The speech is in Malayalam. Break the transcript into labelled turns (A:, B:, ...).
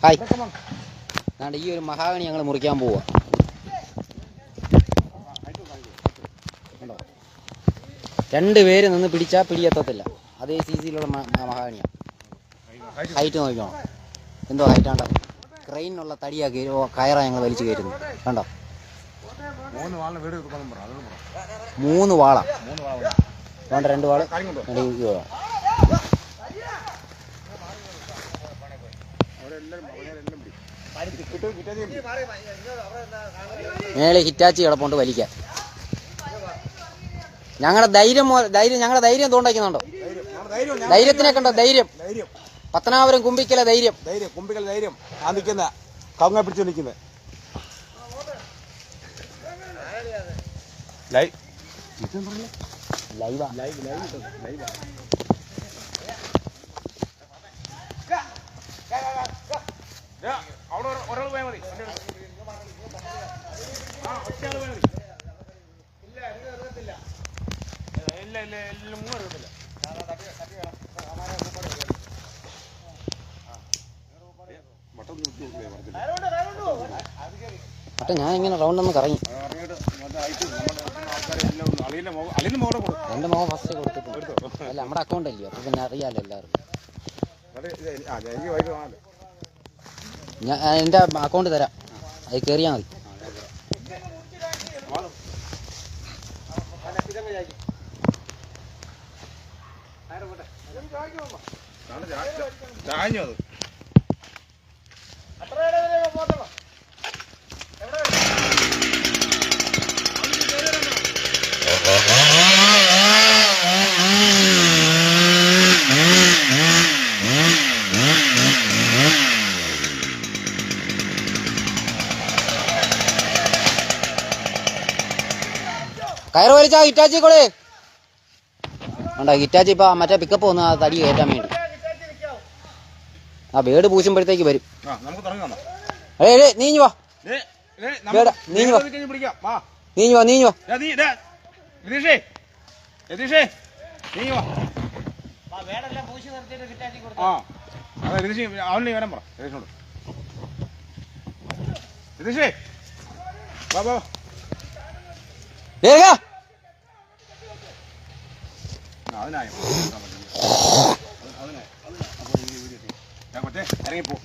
A: ഹായ്, അതുകൊണ്ട് ഈ ഒരു മഹാഗണി ഞങ്ങൾ മുറിക്കാൻ പോവുക. രണ്ടുപേര് നിന്ന് പിടിച്ചാൽ പിടിയെത്തത്തില്ല. അതേ സീസിയിലുള്ള മഹാഗണിയാണ്. ഹൈറ്റ് നോക്കണം, എന്തോ ഹൈറ്റാണ്ട. ക്രെയിനുള്ള തടിയാക്കി കയറാ ഞങ്ങൾ വലിച്ചു കയറ്റുന്നു. കണ്ടോ, 3 വാള, വേണ്ട 2 വാള് മേലെ ഹിറ്റാച്ചി കിടപ്പുണ്ട് വലിക്കാൻ. ഞങ്ങളുടെ ധൈര്യം തോണ്ടാക്കുന്നുണ്ടോ? ധൈര്യത്തിനെ കണ്ടോ? ധൈര്യം പത്തനാപുരം കുമ്പിക്കല ധൈര്യം.
B: ആ നിൽക്കുന്ന കവുങ്ങ പിടിച്ചു നിൽക്കുന്നത് ഒരാൾ പോയാൽ മതി.
A: അട്ടെ, ഞാൻ ഇങ്ങനെ റൗണ്ടൊന്ന് കറങ്ങി. എൻ്റെ മുഖം ഫസ്റ്റ് കൊടുത്തിട്ടുണ്ട്. അല്ല, നമ്മുടെ അക്കൗണ്ട് അല്ലയോ, അപ്പോൾ പിന്നെ അറിയാമല്ലോ എല്ലാവർക്കും. ഞാൻ എൻ്റെ അക്കൗണ്ട് തരാം, അത് കയറിയാൽ മതി. കയറ് വലിച്ചാ ഹിറ്റാച്ചി കൂടെ ഉണ്ടോ? ഹിറ്റാച്ചി ഇപ്പം മറ്റേ പിക്കപ്പ് വന്ന് ആ തടി കയറ്റാൻ വേണ്ടി ആ ബേഡ് പൂശുമ്പോഴത്തേക്ക് വരും. നീഞ്ഞു വാ, നീഞ്ഞു വാ, നീഞ്ഞു വാ, നീഞ്ഞു വാ.
B: ഇറങ്ങിപ്പോ